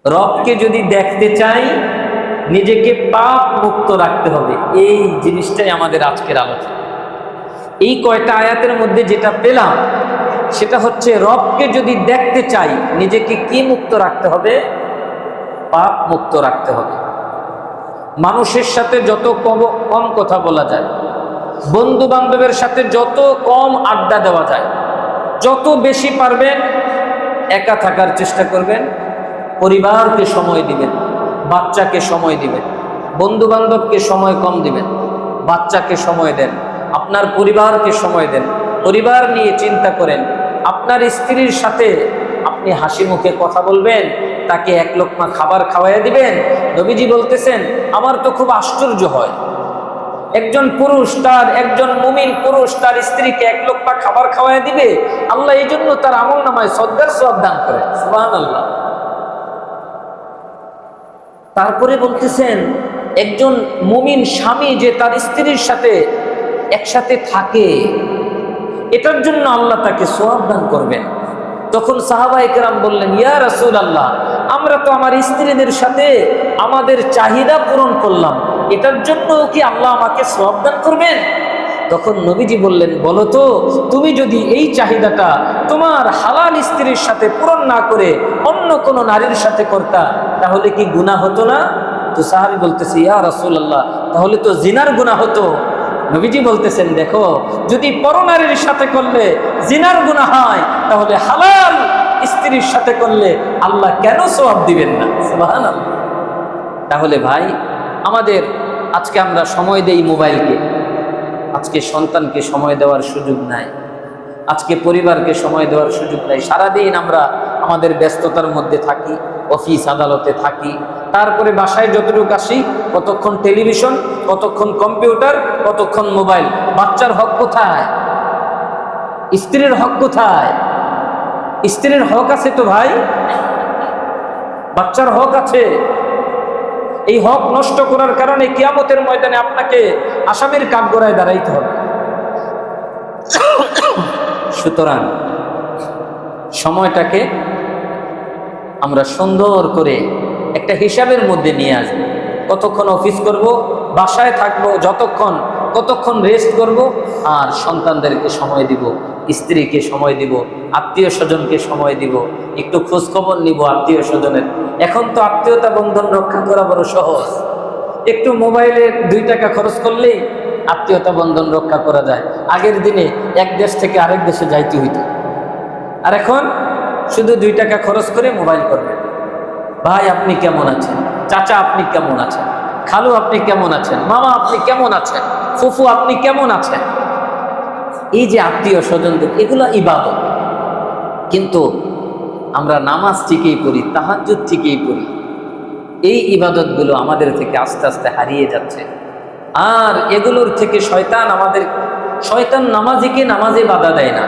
রবকে যদি দেখতে চাই নিজেকে পাপ মুক্ত রাখতে হবে। এই জিনিসটাই আমাদের আজকের আলোচনা। এই কয়টা আয়াতের মধ্যে যেটা পেলাম সেটা হচ্ছে রবকে যদি দেখতে চাই নিজেকে কি মুক্ত রাখতে হবে? পাপ মুক্ত রাখতে হবে। মানুষের সাথে যত কম কথা বলা যায়, বন্ধু বান্ধবের সাথে যত কম আড্ডা দেওয়া যায়, যত বেশি পারবেন একা থাকার চেষ্টা করবেন, পরিবারকে সময় দিবেন, বাচ্চাকে সময় দিবেন, বন্ধু বান্ধবকে সময় কম দিবেন, বাচ্চাকে সময় দেন, আপনার পরিবারকে সময় দেন, পরিবার নিয়ে চিন্তা করেন। আপনার স্ত্রীর সাথে আপনি হাসি মুখে কথা বলবেন, তাকে এক লোকমা খাবার খাওয়াইয়া দিবেন। নবীজি বলতেছেন, আমার তো খুব আশ্চর্য হয়, একজন পুরুষ একজন মুমিন পুরুষ তার স্ত্রীকে এক লোকমা খাবার খাওয়াইয়া দিবে, আল্লাহ এই জন্য তার আমল নামায় সদ্গার সওয়াব দান করেন। সুবহানাল্লাহ। তারপরে বলতেছেন, একজন মুমিন স্বামী যে তার স্ত্রীর সাথে একসাথে থাকে, এটার জন্য আল্লাহ তাকে সওয়াব দান করবেন। তখন সাহাবায়ে কেরাম বললেন, ইয়া রাসূলুল্লাহ, আমরা তো আমার স্ত্রীদের সাথে আমাদের চাহিদা পূরণ করলাম, এটার জন্য কি আল্লাহ আমাকে সওয়াব দান করবেন? তখন নবীজি বললেন, বলো তো, তুমি যদি এই চাহিদাটা তোমার হালাল স্ত্রীর সাথে পূরণ না করে অন্য কোনো নারীর সাথে করতা, তাহলে কি গুনাহ হতো না? তো সাহাবী বলতেছে, ইয়া রাসূলুল্লাহ, তাহলে তো জিনার গুনাহ হতো। নবীজি বলতেছেন, দেখো, যদি পরনারীর সাথে করলে জিনার গুনাহ হয়, তাহলে হালাল স্ত্রীর সাথে করলে আল্লাহ কেন সওয়াব দিবেন না? সুবহানাল্লাহ। তাহলে ভাই, আমাদের আজকে আমরা সময় দেই মোবাইলকে, আজকে সন্তানকে সময় দেওয়ার সুযোগ নাই, আজকে পরিবারকে সময় দেওয়ার সুযোগ নাই। সারাদিন আমরা আমাদের ব্যস্ততার মধ্যে থাকি, অফিস আদালতে থাকি, তারপরে বাসায় যতটুকু আসি কতক্ষণ টেলিভিশন, কতক্ষণ কম্পিউটার, কতক্ষণ মোবাইল। বাচ্চার হক কোথায়? স্ত্রীর হক কোথায়? স্ত্রীর হক আছে তো ভাই, বাচ্চার হক আছে। এই হক নষ্ট করার কারণে কিয়ামতের ময়দানে আপনাকে আসামির কাঠগড়ায় দাঁড়াইতে হবে। সুতরাং সময়টাকে আমরা সুন্দর করে একটা হিসাবের মধ্যে নিয়ে আসব। কতক্ষণ অফিস করব, বাসায় থাকবো যতক্ষণ, কতক্ষণ রেস্ট করব, আর সন্তানদেরকে সময় দিব, স্ত্রীকে সময় দিব, আত্মীয় স্বজনকে সময় দিব, একটু খোঁজখবর নিব আত্মীয় স্বজনের। এখন তো আত্মীয়তা বন্ধন রক্ষা করা বড় সহজ, একটু মোবাইলে 2 টাকা খরচ করলেই আত্মীয়তা বন্ধন রক্ষা করা যায়। আগের দিনে এক দেশ থেকে আরেক দেশে যাইতে হইত, আর এখন শুধু 2 টাকা খরচ করে মোবাইল করবেন। ভাই আপনি কেমন আছেন? চাচা আপনি কেমন আছেন? খালু আপনি কেমন আছেন? মামা আপনি কেমন আছেন? ফুফু আপনি কেমন আছেন? এই যে আত্মীয় স্বজনদের, এগুলো ইবাদত। কিন্তু আমরা নামাজ ঠিকই পড়ি, তাহাজ্জুদ ঠিকই পড়ি, এই ইবাদতগুলো আমাদের থেকে আস্তে আস্তে হারিয়ে যাচ্ছে। আর এগুলোর থেকে শয়তান নামাজিকে নামাজে বাধা দেয় না।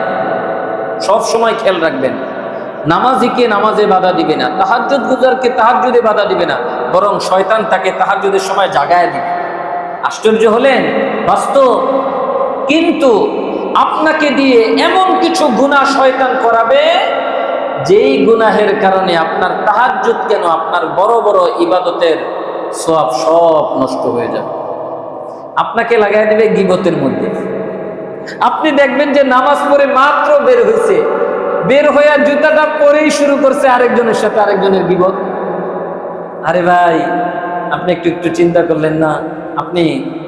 সব সময় খেয়াল রাখবেন, নামাজিকে নামাজে বাধা দিবে না, তাহাজ্জুদ গুজারকে তাহাজ্জুদে বাধা দিবে না, বরং শয়তান তাকে তাহাজ্জুদের সময় জাগায় দিবে। আশ্চর্য হলেন? বাস্তব। কিন্তু আপনাকে দিয়ে এমন কিছু গুনাহ শয়তান করাবে, যেই গুনাহের কারণে আপনার তাহাজ্জুদ কেন, আপনার বড় বড় ইবাদতের সওয়াব সব নষ্ট হয়ে যাবে। আপনাকে লাগাই দেবে গীবতের মধ্যে। আপনি দেখবেন যে নামাজ পড়ে মাত্র বের হয়েছে, বের হয়ে জুতাটা পরেই শুরু করছে আরেকজনের সাথে আরেকজনের গীবত। আরে ভাই, আপনি একটু চিন্তা করলেন না? আপনি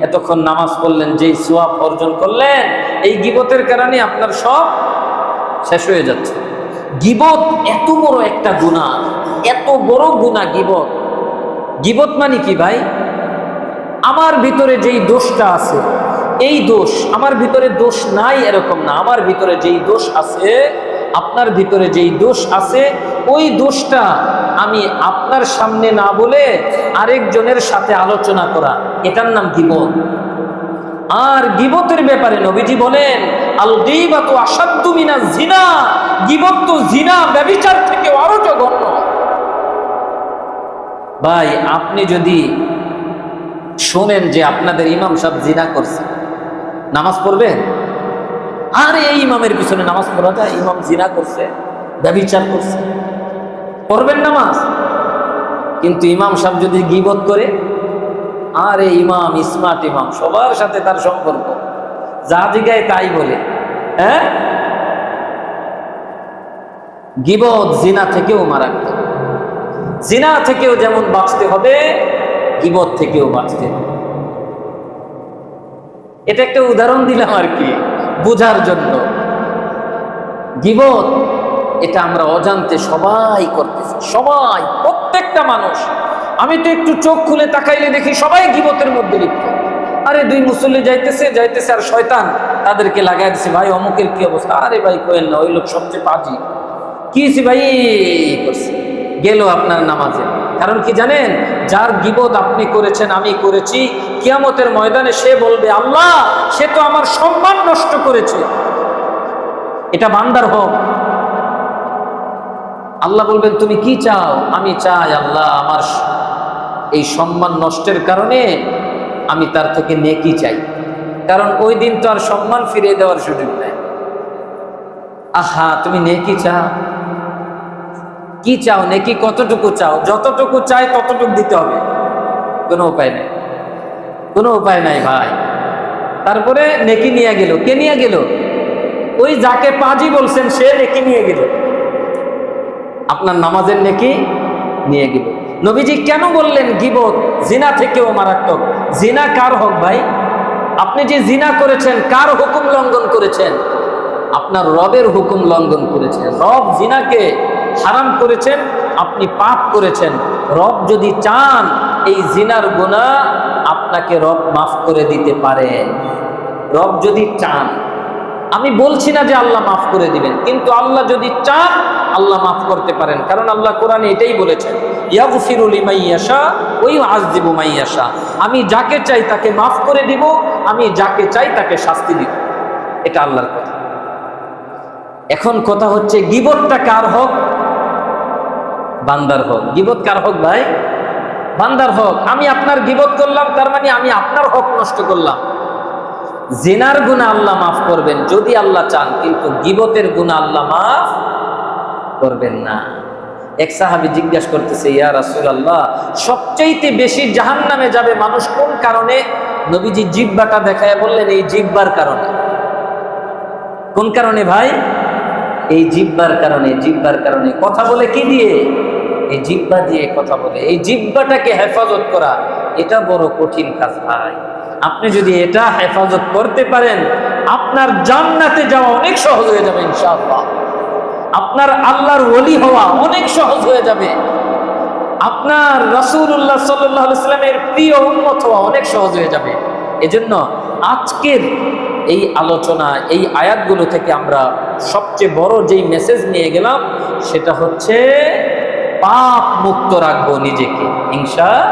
এতক্ষণ নামাজ পড়লেন, যেই সওয়াব অর্জন করলেন, এই গীবতের কারণে আপনার সব শেষ হয়ে যাচ্ছে। গীবত এত বড় একটা গুনাহ, এত বড় গুনাহ গীবত। গীবত মানে কি ভাই? আমার ভিতরে যেই দোষটা আছে, এই দোষ আমার ভিতরে দোষ নাই এরকম না, আমার ভিতরে যেই দোষ আছে, আপনার ভিতরে যেই দোষ আছে, ওই দোষটা আমি আপনার সামনে না বলে আরেকজনের সাথে আলোচনা করা, এটার নাম গীবত। আর গীবতের ব্যাপারে নবীজি বলেন, আল গীবাতু আশাদ্দু মিনাজ জিনা, গীবত তো জিনা ব্যভিচার থেকে আরো জঘন্য। ভাই আপনি যদি শোনেন যে আপনাদের ইমাম সাহেব জিনা করছে, নামাজ পড়বেন? আরে এই ইমামের পিছনে নামাজ পড়া যায়? ইমাম জিনা করছে, ব্যভিচার করছে, পড়বেন নামাজ? কিন্তু ইমাম সাহেব যদি গীবত করে, আরে ইমাম স্মার্ট ইমাম, সবার সাথে তার সম্পর্ক, যা জিগায় তাই বলে। হ্যাঁ, গীবত জিনা থেকেও মারাত্মক। জিনা থেকেও যেমন বাঁচতে হবে, গীবত থেকেও বাঁচতে হবে। এটা একটা উদাহরণ দিলাম আর কি, বোঝার জন্য। গীবত এটা আমরা অজান্তে সবাই করতেছি, সবাই, প্রত্যেকটা মানুষ। আমি তো একটু চোখ খুলে তাকাইলে দেখি সবাই গীবতের মধ্যে লিপ্ত। আরে দুই মুসল্লি যাইতেছে আর শয়তান তাদেরকে লাগাই দিছে, ভাই অমুকের কি অবস্থা, আরে ভাই কোয়েন না, ওই লোক সবচেয়ে পাজি, কি ভাই করছে, গেল আপনার নামাজে। কারণ কি জানেন, যার গীবত আপনি করেছেন, আমি করেছি, কিয়ামতের ময়দানে সে বলবে, আল্লাহ সে তো আমার সম্মান নষ্ট করেছে। এটা বান্দার হক। আল্লাহ বলবেন তুমি কি চাও? আমি চাই আল্লাহ আমার এই সম্মান নষ্টের কারণে আমি তার থেকে নেকি চাই, কারণ ওই দিন তো আর সম্মান ফিরিয়ে দেওয়ার সুযোগ নেই। আহা, তুমি নেকি চাও, কি চাও? নেকি কতটুকু চাও? যতটুকু চাই ততটুকু দিতে হবে, কোনো উপায় নেই, কোনো উপায় নাই ভাই। তারপরে নেকি নিয়ে গেল, কে নিয়ে গেল? ওই যাকে পাজি বলছেন সে নেকি নিয়ে গেল, আপনার নামাজের নেকি নিয়ে গেল। নবীজি কেন বললেন গীবত জিনা থেকেও মারাত্মক? জিনা কার হক ভাই? আপনি যে জিনা করেছেন কার হুকুম লঙ্ঘন করেছেন? আপনার রবের হুকুম লঙ্ঘন করেছেন। রব জিনাকে হারাম করেছেন, আপনি পাপ করেছেন। রব যদি চান এই জিনার গুনাহ আপনাকে রব মাফ করে দিতে পারে, রব যদি চান। আমি বলছি না যে আল্লাহ মাফ করে দিবেন, কিন্তু আল্লাহ যদি চান আল্লাহ মাফ করতে পারেন। কারণ আল্লাহ কোরআনে এটাই বলেছেন, ইয়াগফিরু লিমান ইয়াশা ওয়া ইউআযযিবু মান ইয়াশা। আমি যাকে চাই তাকে মাফ করে দিব, আমি যাকে চাই তাকে শাস্তি দিব। এটা আল্লাহর কথা। এখন কথা হচ্ছে গীবতটা কার হক? বান্দার হক। গীবত কার হক ভাই? বান্দার হক। আমি আপনার গীবত করলাম, তার মানে আমি আপনার হক নষ্ট করলাম। জিনার গুনাহ আল্লাহ মাফ করবেন যদি আল্লাহ চান, কিন্তু গীবতের গুনাহ আল্লাহ মাফ করবেন না। এক সাহাবী জিজ্ঞাসা করতেছে, ইয়া রাসূলুল্লাহ, সবচাইতে বেশি জাহান্নামে যাবে মানুষ কোন কারণে? নবীজি জিহ্বাটা দেখায় বললেন, এই জিহ্বার কারণে। কোন কারণে ভাই? এই জিহ্বার কারণে। জিহ্বার কারণে কথা বলে কি দিয়ে? এই জিহ্বা দিয়ে কথা বলে। এই জিহ্বাটাকে হেফাজত করা এটা বড় কঠিন কাজ ভাই। আপনি যদি এটা হেফাজত করতে পারেন, আপনার জান্নাতে যাওয়া অনেক সহজ হয়ে যাবে ইনশাআল্লাহ। আপনার আল্লাহর ওলি হওয়া অনেক সহজ হয়ে যাবে। আপনার রাসূলুল্লাহ সাল্লাল্লাহু আলাইহি ওয়াসাল্লামের প্রিয় উম্মত হওয়া অনেক সহজ হয়ে যাবে। এজন্য আজকের এই আলোচনা, এই আয়াতগুলো থেকে আমরা সবচেয়ে বড় যেই মেসেজ নিয়ে গেলাম সেটা হচ্ছে পাপ মুক্ত রাখবো নিজেকে, ইনশাআল্লাহ।